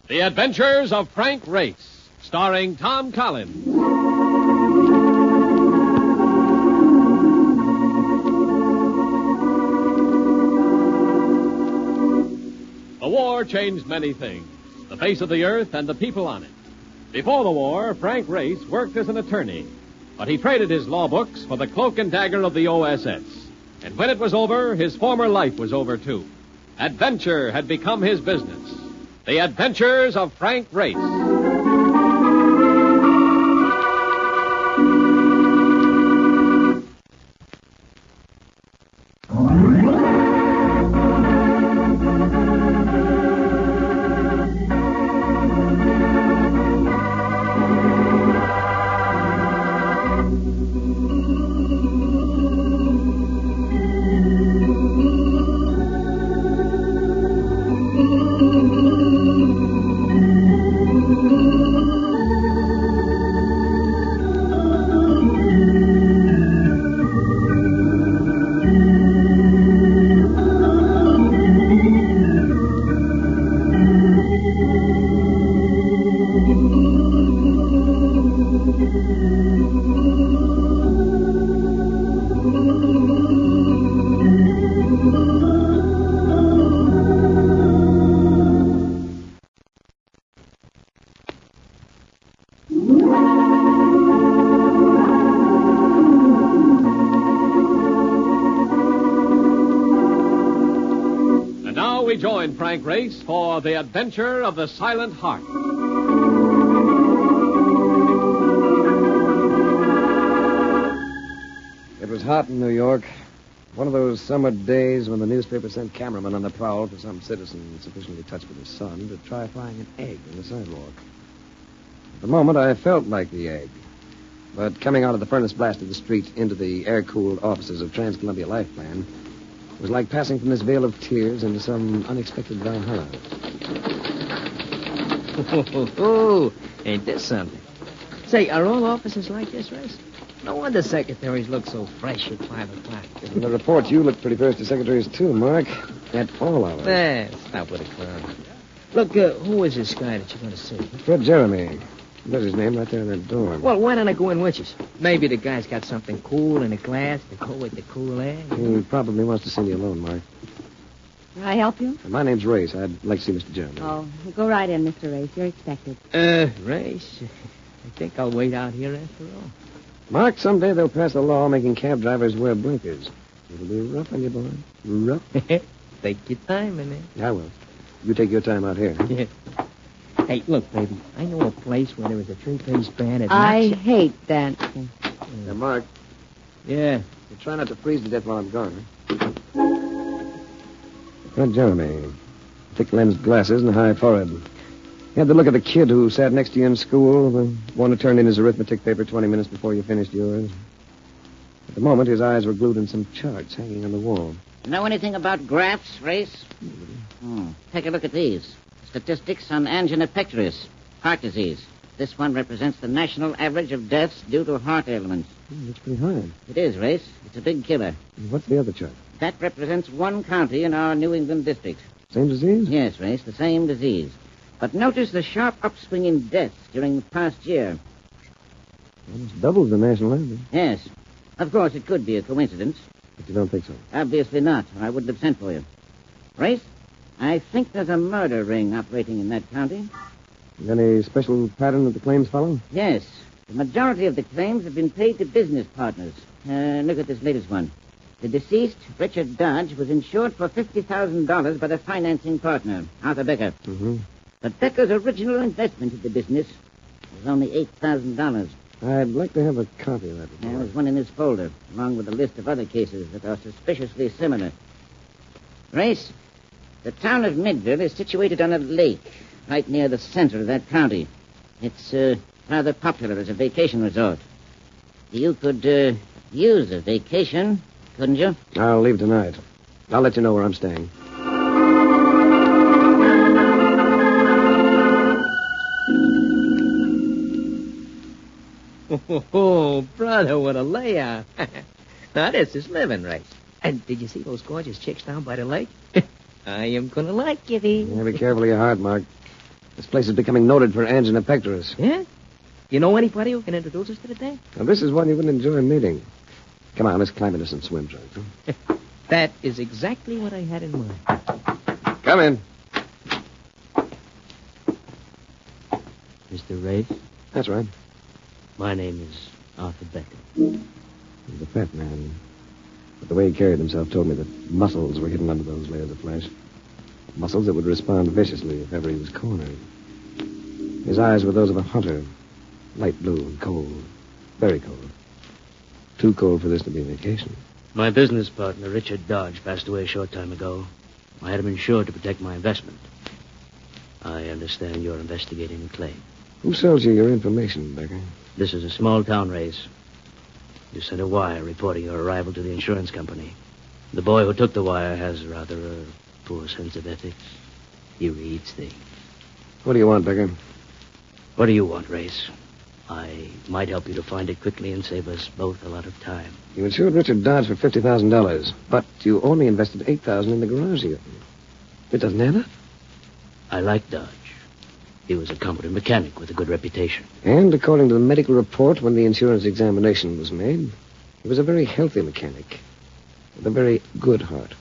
The Adventures of Frank Race, starring Tom Collins. The war changed many things, the face of the earth and the people on it. Before the war, Frank Race worked as an attorney, but he traded his law books for the cloak-and-dagger of the OSS. And when it was over, his former life was over, too. Adventure had become his business. The Adventures of Frank Race. We join Frank Race for The Adventure of the Silent Heart. It was hot in New York. One of those summer days when the newspaper sent cameramen on the prowl for some citizen sufficiently touched with the sun to try frying an egg on the sidewalk. At the moment, I felt like the egg. But coming out of the furnace-blasted street into the air-cooled offices of Trans-Columbia Life Plan was like passing from this vale of tears into some unexpected Valhalla. Oh, ain't this something? Say, are all offices like this, Race? No wonder secretaries look so fresh at 5 o'clock. In the reports, you look pretty fresh to secretaries, too, Mark. At all hours. Stop with a clown. Look, who is this guy that you're going to see? Fred Jeremy. There's his name right there in that door. Well, why don't I go in with you? Maybe the guy's got something cool in a glass to go with the cool air. He probably wants to send you alone, Mark. Can I help you? My name's Race. I'd like to see Mr. Jeremy. Oh, go right in, Mr. Race. You're expected. Race, I think I'll wait out here after all. Mark, someday they'll pass a law making cab drivers wear blinkers. It'll be rough on you, boy. Rough. Take your time in it. I will. You take your time out here. Yeah. Hey, look, baby, I know a place where there is a three-piece band at I hate dancing. Now, Mark. Yeah. You try not to freeze to death while I'm gone. Fred Jeremy. Thick-lensed glasses and a high forehead. He had the look of the kid who sat next to you in school, the one who turned in his arithmetic paper 20 minutes before you finished yours. At the moment, his eyes were glued in some charts hanging on the wall. Know anything about graphs, Race? Take a look at these. Statistics on angina pectoris, heart disease. This one represents the national average of deaths due to heart ailments. That's pretty high. It is, Race. It's a big killer. What's the other chart? That represents one county in our New England district. Same disease? Yes, Race, the same disease. But notice the sharp upswing in deaths during the past year. Almost doubles the national average. Yes. Of course, it could be a coincidence. But you don't think so? Obviously not, or I wouldn't have sent for you. Race, I think there's a murder ring operating in that county. Any special pattern that the claims follow? Yes. The majority of the claims have been paid to business partners. Look at this latest one. The deceased, Richard Dodge, was insured for $50,000 by the financing partner, Arthur Becker. Mm-hmm. But Becker's original investment in the business was only $8,000. I'd like to have a copy of that report. There's one in this folder, along with a list of other cases that are suspiciously similar. Race, the town of Midville is situated on a lake right near the center of that county. It's rather popular as a vacation resort. You could use a vacation, couldn't you? I'll leave tonight. I'll let you know where I'm staying. Oh, brother, what a layout. Now, this is living, Race. And did you see those gorgeous chicks down by the lake? I am going to like you, Yeah, be careful of your heart, Mark. This place is becoming noted for angina pectoris. Yeah? You know anybody who can introduce us to the dame? Now, this is one you would enjoy meeting. Come on, let's climb into some swim trunks. Huh? That is exactly what I had in mind. Come in. Mr. Rafe, That's right. my name is Arthur Becker. He's a fat man. But the way he carried himself told me that muscles were hidden under those layers of flesh. Muscles that would respond viciously if ever he was cornered. His eyes were those of a hunter. Light blue and cold. Very cold. Too cold for this to be a vacation. My business partner, Richard Dodge, passed away a short time ago. I had him insured to protect my investment. I understand you're investigating the claim. Who sells you your information, Becker? This is a small town race. You sent a wire reporting your arrival to the insurance company. The boy who took the wire has rather a poor sense of ethics. He reads things. What do you want, Becker? What do you want, Race? I might help you to find it quickly and save us both a lot of time. You insured Richard Dodge for $50,000, but you only invested $8,000 in the garage he opened. It doesn't add up. I like Dodge. He was a competent mechanic with a good reputation. And according to the medical report, when the insurance examination was made, he was a very healthy mechanic with a very good heart.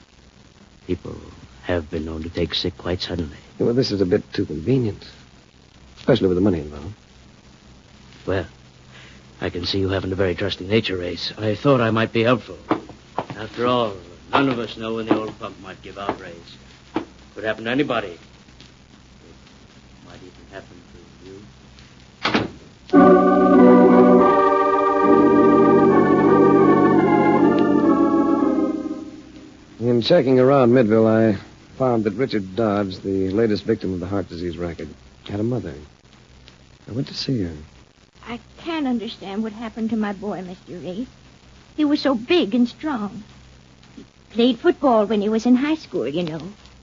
People have been known to take sick quite suddenly. Well, this is a bit too convenient, especially with the money involved. Well, I can see you haven't a very trusting nature, Race. I thought I might be helpful. After all, none of us know when the old pump might give out, Race. Could happen to anybody. It might even happen to you. In checking around Midville, I found that Richard Dodge, the latest victim of the heart disease racket, had a mother. I went to see her. I can't understand what happened to my boy, Mr. Rafe. He was so big and strong. He played football when he was in high school, you know.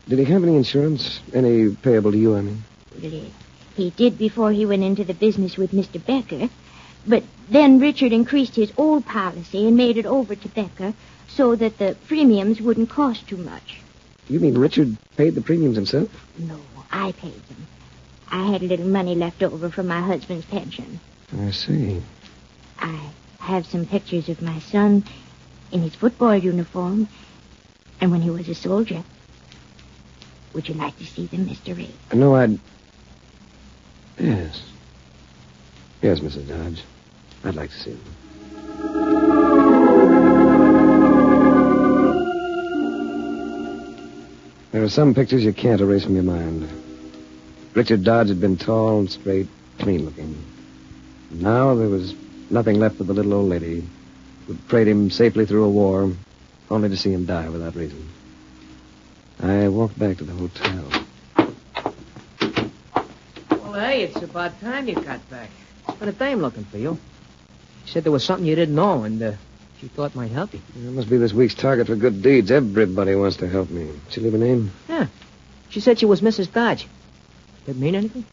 Did he have any insurance? Any payable to you, I mean? Well, he did before he went into the business with Mr. Becker. But then Richard increased his old policy and made it over to Becker so that the premiums wouldn't cost too much. You mean Richard paid the premiums himself? No, I paid them. I had a little money left over from my husband's pension. I see. I have some pictures of my son in his football uniform and when he was a soldier. Would you like to see them, Mr. Ray? No, I'd... Yes. Yes, Mrs. Dodge. I'd like to see them. There are some pictures you can't erase from your mind. Richard Dodge had been tall and straight, clean-looking. Now there was nothing left of the little old lady who'd prayed him safely through a war, only to see him die without reason. I walked back to the hotel. Well, hey, it's about time you got back. It's been a dame looking for you. She said there was something you didn't know, and she thought might help you. I must be this week's target for good deeds. Everybody wants to help me. She leave a name? Yeah. She said she was Mrs. Dodge. Did it mean anything?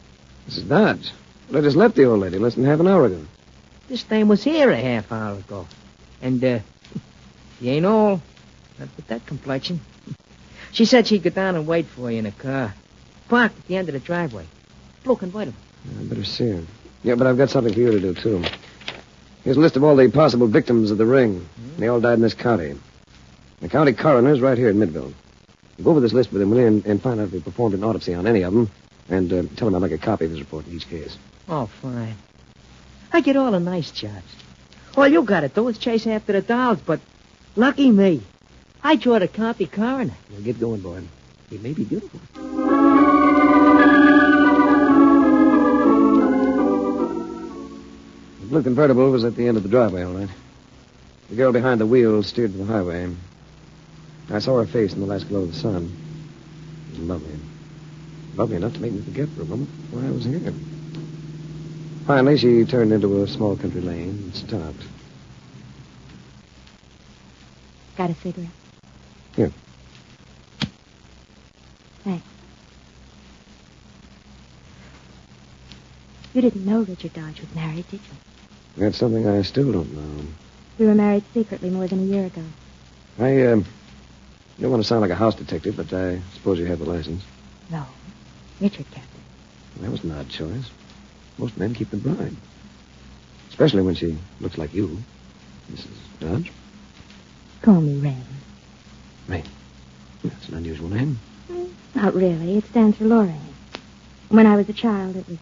Mrs. Dodge? Well, I just left the old lady less than half an hour ago. This dame was here a half hour ago. And, she ain't old. Not with that complexion. She said she'd go down and wait for you in a car. Parked at the end of the driveway. Blue convertible. I better see her. Yeah, but I've got something for you to do, too. Here's a list of all the possible victims of the ring. They all died in this county. The county coroner's right here in Midville. Go over this list with him, will you, and find out if he performed an autopsy on any of them, and tell him I'd like a copy of his report in each case. Oh, fine. I get all the nice jobs. All you gotta do is chase after the dolls, but lucky me. I draw the county coroner. Well, get going, boy. He may be beautiful. The blue convertible was at the end of the driveway, all right. The girl behind the wheel steered to the highway. I saw her face in the last glow of the sun. It was lovely. Lovely enough to make me forget for a moment why I was here. Finally, she turned into a small country lane and stopped. Got a cigarette? Here. Thanks. You didn't know Richard Dodge was married, did you? That's something I still don't know. We were married secretly more than a year ago. I don't want to sound like a house detective, but I suppose you have the license. No. Richard kept it. That was an odd choice. Most men keep the bride. Especially when she looks like you, Mrs. Dodge. Call me Ray. Ray. That's an unusual name. Not really. It stands for Lorraine. When I was a child, it was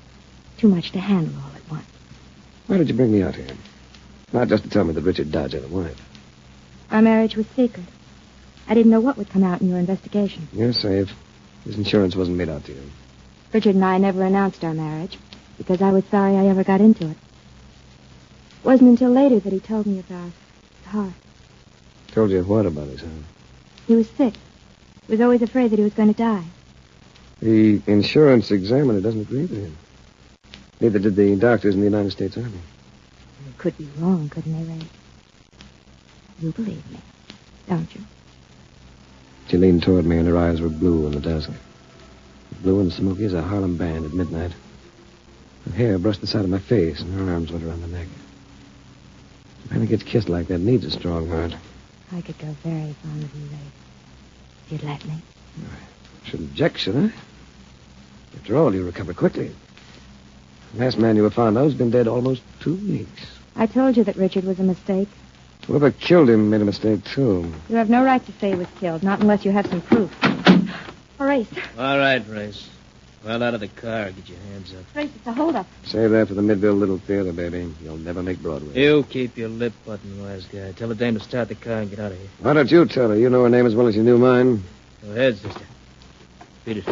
too much to handle all at once. Why did you bring me out here? Not just to tell me that Richard Dodge had a wife. Our marriage was secret. I didn't know what would come out in your investigation. You're safe. His insurance wasn't made out to you. Richard and I never announced our marriage because I was sorry I ever got into it. It wasn't until later that he told me about his heart. Told you what about his heart? He was sick. He was always afraid that he was going to die. The insurance examiner doesn't agree with him. Neither did the doctors in the United States Army. They could be wrong, couldn't they, Ray? You believe me, don't you? She leaned toward me, and her eyes were blue in the dusk. Blue and smoky as a Harlem band at midnight. Her hair brushed the side of my face, and her arms went around my neck. A man who gets kissed like that needs a strong heart. I could go very fond of you, Ray. If you'd let me. I shouldn't object, should I? After all, you recover quickly. The last man you were found out has been dead almost 2 weeks. I told you that Richard was a mistake. Whoever killed him made a mistake, too. You have no right to say he was killed, not unless you have some proof. Race. All right, Race. Well, out of the car. Get your hands up. Race, it's a holdup. Save that for the Midville Little Theater, baby. You'll never make Broadway. You keep your lip button, wise guy. Tell the dame to start the car and get out of here. Why don't you tell her? You know her name as well as you knew mine. Go ahead, sister. Beat it.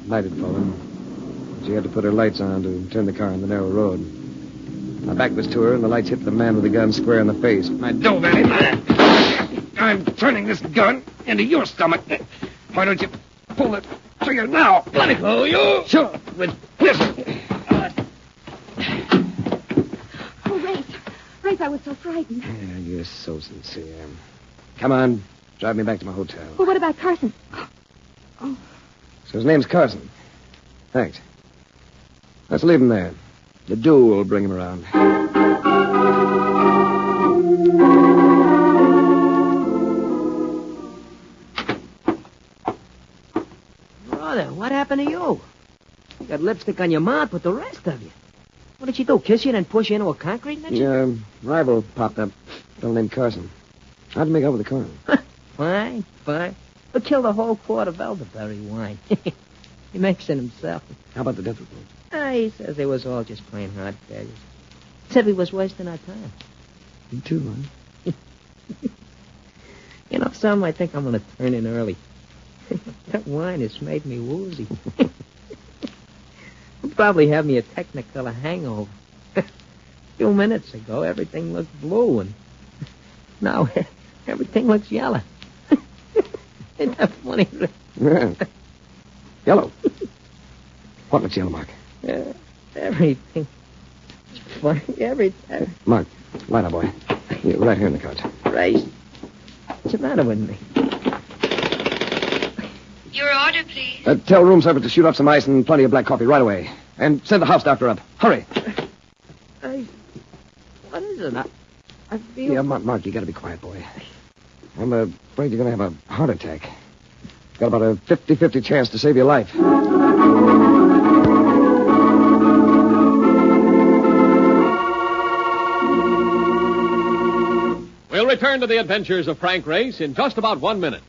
Night had fallen. She had to put her lights on to turn the car on the narrow road. My back was to her, and the lights hit the man with the gun square in the face. I dove at him. I'm turning this gun into your stomach. Why don't you pull the trigger now? Let it go, you! Sure, with this. Oh, Race. Race, I was so frightened. Yeah, you're so sincere. Come on, drive me back to my hotel. Well, what about Carson? Oh. So his name's Carson. Thanks. Let's leave him there. The duel will bring him around. Brother, what happened to you? You got lipstick on your mouth, but the rest of you. What did she do, kiss you and then push you into a concrete mixer? Yeah, rival popped up. A fellow named Carson. How'd you make out with the car? Fine. But killed a whole quart of elderberry wine. He makes it himself. How about the death report? He says they was all just plain heart failures. Said we was wasting our time. You too, huh? You know, some I think I'm going to turn in early. That wine has made me woozy. It'll probably have me a Technicolor hangover. A few minutes ago, everything looked blue, and now everything looks yellow. Isn't that funny? Yeah. Yellow. What looks yellow, Mark? Everything. It's funny. Everything. Mark, line up, boy. You're right here in the cart. Race. What's the matter with me? Your order, please. Tell room service to shoot up some ice and plenty of black coffee right away. And send the house doctor up. Hurry. What is it? I feel... Yeah, Mark, you gotta be quiet, boy. I'm afraid you're gonna have a heart attack. Got about a 50-50 chance to save your life. We'll return to the adventures of Frank Race in just about 1 minute.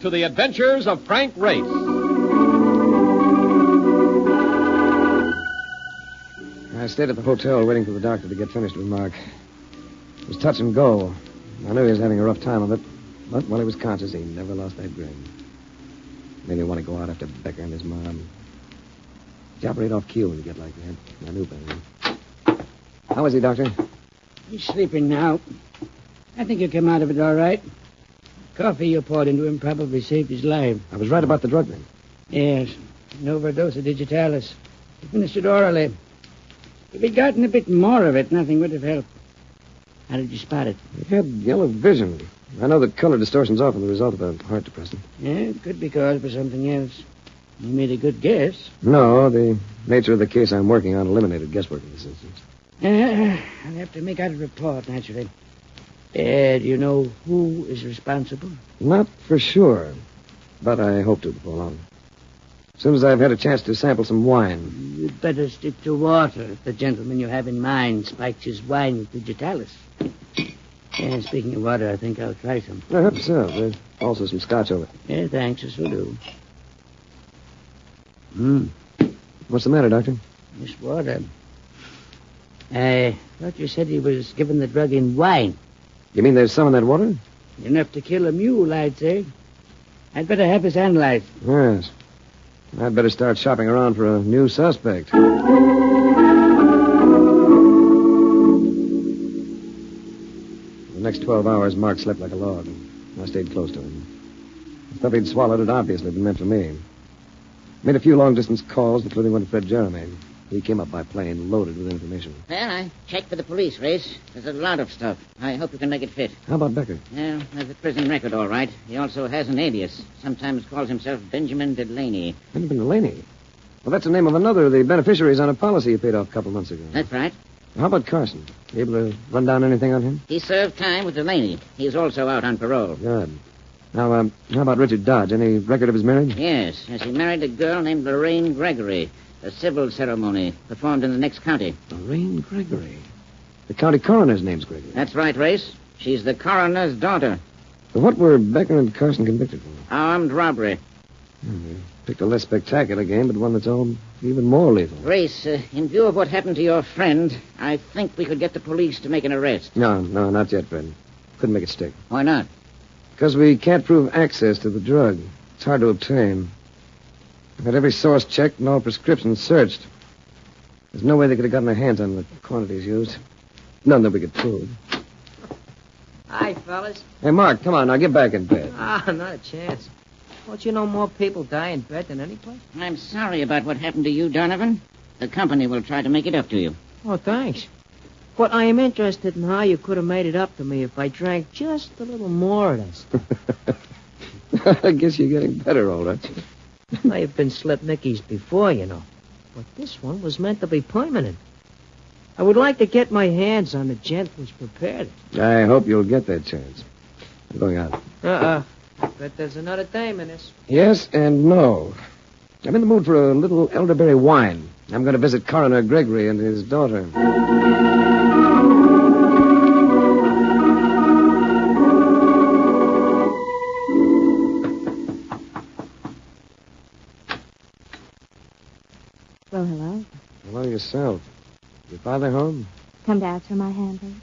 to the adventures of Frank Race. I stayed at the hotel waiting for the doctor to get finished with Mark. It was touch and go. I knew he was having a rough time of it, but while he was conscious, he never lost that grin. Made me want to go out after Becker and his mom. You operate off cue when you get like that. I knew better. How is he, Doctor? He's sleeping now. I think he'll come out of it all right. The coffee you poured into him probably saved his life. I was right about the drug, then. Yes, an overdose of digitalis. He finished it orally. If he'd gotten a bit more of it, nothing would have helped. How did you spot it? He had yellow vision. I know that color distortion's often the result of a heart depressant. Yeah, it could be caused by something else. You made a good guess. No, the nature of the case I'm working on eliminated guesswork in this instance. I'll have to make out a report, naturally. Do you know who is responsible? Not for sure, but I hope to before long. As soon as I've had a chance to sample some wine. You'd better stick to water if the gentleman you have in mind spiked his wine with digitalis. Yeah, speaking of water, I think I'll try some. I hope so. There's also some scotch over it. Yeah, thanks. This will do. What's the matter, Doctor? This water. I thought you said he was given the drug in wine. You mean there's some in that water? Enough to kill a mule, I'd say. I'd better have this analyzed. Yes. I'd better start shopping around for a new suspect. For the next 12 hours, Mark slept like a log. I stayed close to him. The stuff he'd swallowed had obviously been meant for me. Made a few long-distance calls, including one to Fred Jeremy. He came up by plane loaded with information. Well, I checked for the police, Race. There's a lot of stuff. I hope you can make it fit. How about Becker? Well, there's a prison record, all right. He also has an alias. Sometimes calls himself Benjamin Delaney. Benjamin Delaney? Well, that's the name of another of the beneficiaries on a policy he paid off a couple months ago. That's right. How about Carson? You able to run down anything on him? He served time with Delaney. He's also out on parole. Good. Now, how about Richard Dodge? Any record of his marriage? Yes, he married a girl named Lorraine Gregory. A civil ceremony performed in the next county. Lorraine Gregory. The county coroner's name's Gregory. That's right, Race. She's the coroner's daughter. So what were Becker and Carson convicted for? Armed robbery. They picked a less spectacular game, but one that's all even more lethal. Race, in view of what happened to your friend, I think we could get the police to make an arrest. No, not yet, Fred. Couldn't make it stick. Why not? Because we can't prove access to the drug. It's hard to obtain. I've had every source checked and all prescriptions searched. There's no way they could have gotten their hands on the quantities used. None that we could prove. Hi, fellas. Hey, Mark, come on, now get back in bed. Ah, not a chance. Don't you know more people die in bed than any place? I'm sorry about what happened to you, Donovan. The company will try to make it up to you. Oh, thanks. But I am interested in how you could have made it up to me if I drank just a little more of this. I guess you're getting better, all right. I have been slip nickies before, you know. But this one was meant to be permanent. I would like to get my hands on the gent who's prepared it. I hope you'll get that chance. I'm going out. But there's another dame in this. Yes and no. I'm in the mood for a little elderberry wine. I'm going to visit Coroner Gregory and his daughter. Well, hello. Hello yourself. Your father home? Come to ask for my hand, please.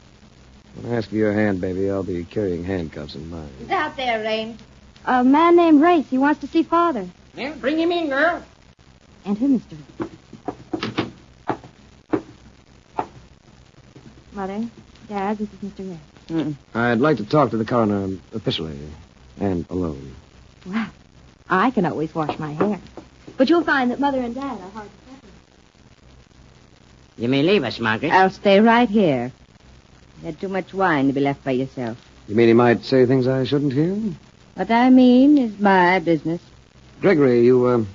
When I ask for your hand, baby, I'll be carrying handcuffs in mine. Who's out there, Rain? A man named Race. He wants to see Father. Well, bring him in, girl. And who, Mr. Mother, Dad, this is Mr. Race. I'd like to talk to the coroner officially and alone. Well, I can always wash my hair. But you'll find that Mother and Dad are hard to separate. You may leave us, Margaret. I'll stay right here. You had too much wine to be left by yourself. You mean he might say things I shouldn't hear? What I mean is my business. Gregory, you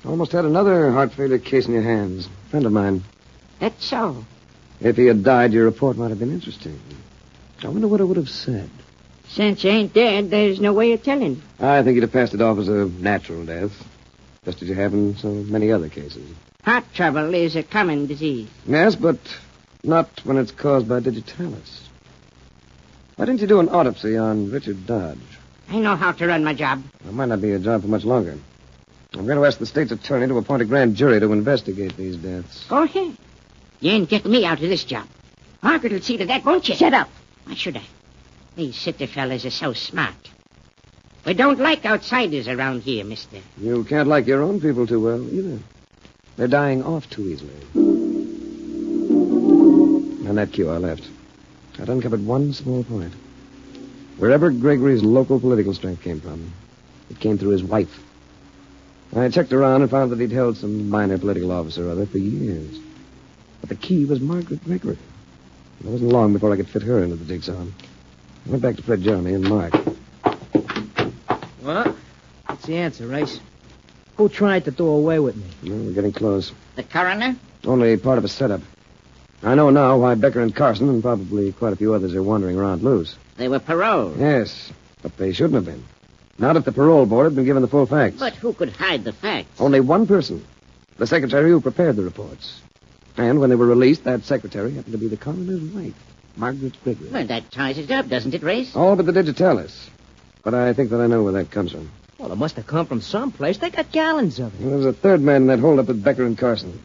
almost had another heart failure case in your hands. Friend of mine. That's so. If he had died, your report might have been interesting. I wonder what it would have said. Since he ain't dead, there's no way of telling. I think he'd have passed it off as a natural death, just as you have in so many other cases. Heart trouble is a common disease. Yes, but not when it's caused by digitalis. Why didn't you do an autopsy on Richard Dodge? I know how to run my job. It might not be a job for much longer. I'm going to ask the state's attorney to appoint a grand jury to investigate these deaths. Go ahead. You ain't getting me out of this job. Margaret will see to that, won't you? Shut up. Why should I? These city fellas are so smart. We don't like outsiders around here, mister. You can't like your own people too well, either. They're dying off too easily. On that cue, I left. I'd uncovered one small point. Wherever Gregory's local political strength came from, it came through his wife. I checked around and found that he'd held some minor political office or other for years. But the key was Margaret Gregory. It wasn't long before I could fit her into the jigsaw. I went back to Fred Jeremy and Mark. What? What's the answer, Race? Who tried to do away with me? Well, we're getting close. The coroner? Only part of a setup. I know now why Becker and Carson and probably quite a few others are wandering around loose. They were paroled. Yes, but they shouldn't have been. Not if the parole board had been given the full facts. But who could hide the facts? Only one person. The secretary who prepared the reports. And when they were released, that secretary happened to be the coroner's wife, Margaret Gregory. Well, that ties it up, doesn't it, Race? All but the digitalis. But I think that I know where that comes from. Well, it must have come from someplace. They got gallons of it. There was a third man in that holdup with Becker and Carson.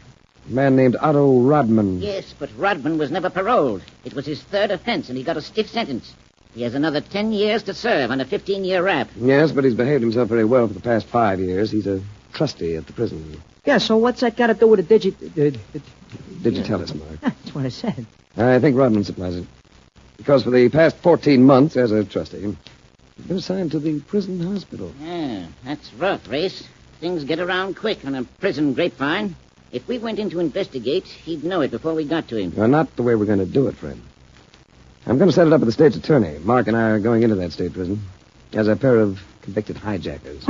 A man named Otto Rodman. Yes, but Rodman was never paroled. It was his third offense, and he got a stiff sentence. He has another 10 years to serve on a 15-year rap. Yes, but he's behaved himself very well for the past 5 years. He's a trustee at the prison. Yeah, so what's that got to do with the Digitalis, Mark. That's what I said. I think Rodman supplies it. Because for the past 14 months, as a trustee, he's been assigned to the prison hospital. Yeah, that's rough, Race. Things get around quick on a prison grapevine. If we went in to investigate, he'd know it before we got to him. Well, not the way we're going to do it, Fred. I'm going to set it up with the state's attorney. Mark and I are going into that state prison as a pair of convicted hijackers.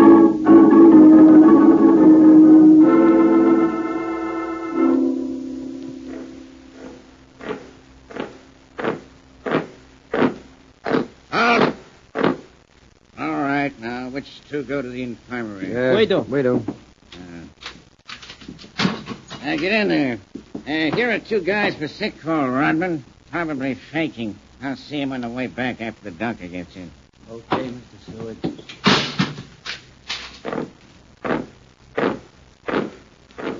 All right, now, which two go to the infirmary? We do. Get in there. Here are two guys for sick call, Rodman. Probably faking. I'll see him on the way back after the doctor gets in. Okay, Mr. Seward.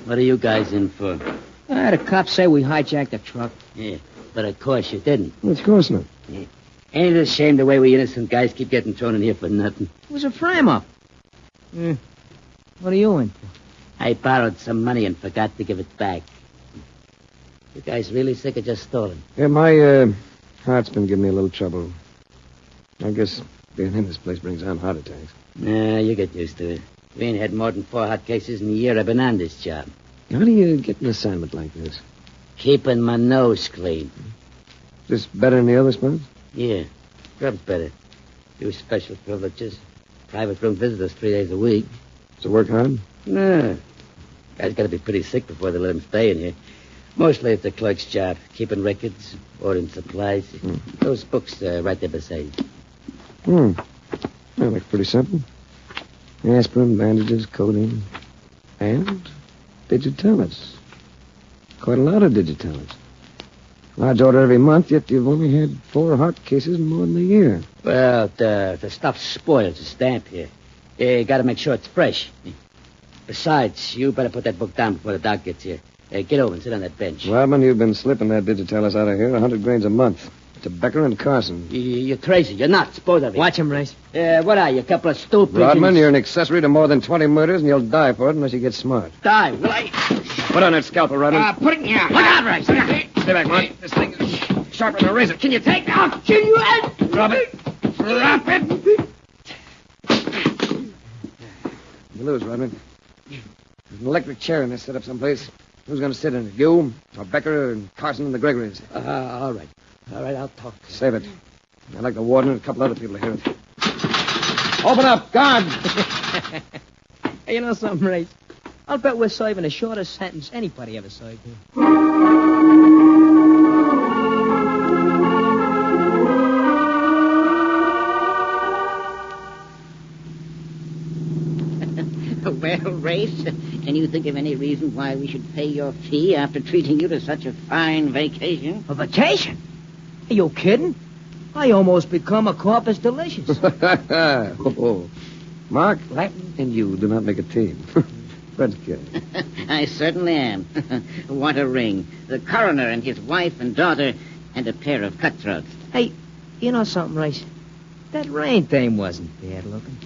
What are you guys in for? The cops say we hijacked a truck. Yeah, but of course you didn't. Of course not. Yeah. Ain't it a shame the way we innocent guys keep getting thrown in here for nothing? It was a frame-up. What are you in for? I borrowed some money and forgot to give it back. You guys really sick of just stalling? Yeah, my heart's been giving me a little trouble. I guess being in this place brings on heart attacks. Nah, you get used to it. We ain't had more than 4 hot cases in a year I've been on this job. How do you get an assignment like this? Keeping my nose clean. This better than the other spots? Yeah, grub's better. Few special privileges. Private room visitors 3 days a week. Does it work hard? Nah. Guys got to be pretty sick before they let him stay in here. Mostly it's the clerk's job. Keeping records, ordering supplies. Those books right there beside you. That looks pretty simple. Aspirin, bandages, codeine, and digitalis. Quite a lot of digitalis. Large order every month, yet you've only had 4 heart cases in more than a year. Well, the stuff spoils the stamp here. You got to make sure it's fresh. Besides, you better put that book down before the doc gets here. Get over and sit on that bench. Rodman, you've been slipping that digitalis out of here 100 grains a month. To Becker and Carson. You're crazy. You're nuts, both of you. Watch him, Race. What are you, a couple of stool pigeons? Rodman, you're an accessory to more than 20 murders, and you'll die for it unless you get smart. Die, will I? Put on that scalpel, Rodman. Put it in here. Look out, Race. Stay back, Mark. This thing is sharper than a razor. Can you take I'll kill you, Ed. Drop it. Drop it. You lose, Rodman. There's an electric chair in this set up someplace. Who's going to sit in it? You, or Becker, and Carson, and the Gregorys? All right. All right, I'll talk. Save it. I'd like the warden and a couple other people to hear it. Open up, guard! Hey, you know something, Race? I'll bet we're serving the shortest sentence anybody ever served here. Well, Race, can you think of any reason why we should pay your fee after treating you to such a fine vacation? A vacation? Are you kidding? I almost become a corpus delicious. Oh. Mark, Latin and you do not make a team. Fred's kidding. I certainly am. What a ring. The coroner and his wife and daughter and a pair of cutthroats. Hey, you know something, Race? That Rain thing wasn't bad looking.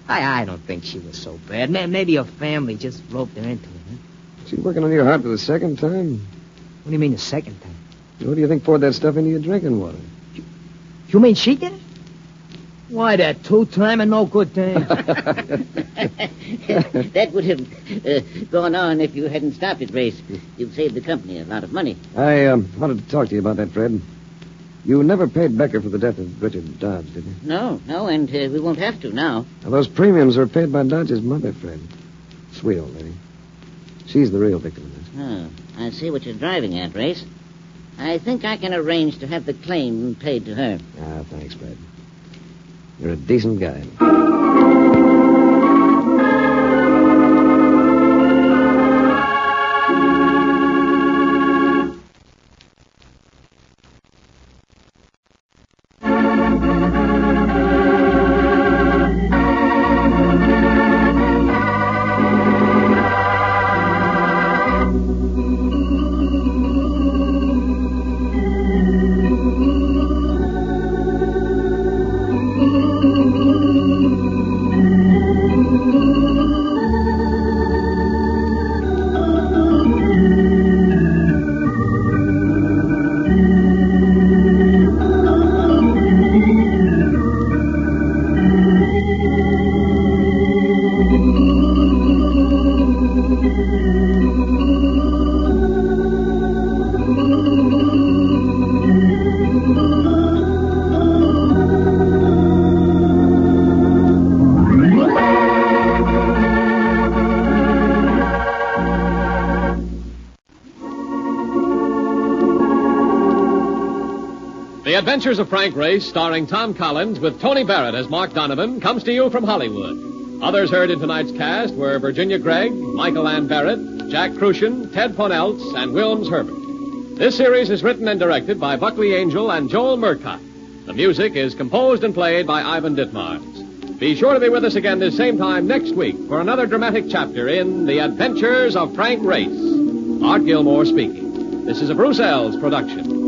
I don't think she was so bad. Maybe her family just roped her into it, huh? She's working on your heart for the second time. What do you mean the second time? What do you think poured that stuff into your drinking water? You mean she did it? Why, that two-time and no good thing. That would have gone on if you hadn't stopped it, Race. You've saved the company a lot of money. I wanted to talk to you about that, Fred. You never paid Becker for the death of Richard Dodge, did you? No, and we won't have to now. Now, those premiums were paid by Dodge's mother, Fred. Sweet old lady. She's the real victim of this. Oh, I see what you're driving at, Race. I think I can arrange to have the claim paid to her. Ah, thanks, Fred. You're a decent guy. The Adventures of Frank Race, starring Tom Collins with Tony Barrett as Mark Donovan, comes to you from Hollywood. Others heard in tonight's cast were Virginia Gregg, Michael Ann Barrett, Jack Crucian, Ted Poneltz, and Wilms Herbert. This series is written and directed by Buckley Angel and Joel Murcott. The music is composed and played by Ivan Ditmars. Be sure to be with us again this same time next week for another dramatic chapter in The Adventures of Frank Race. Art Gilmore speaking. This is a Bruce Eells production.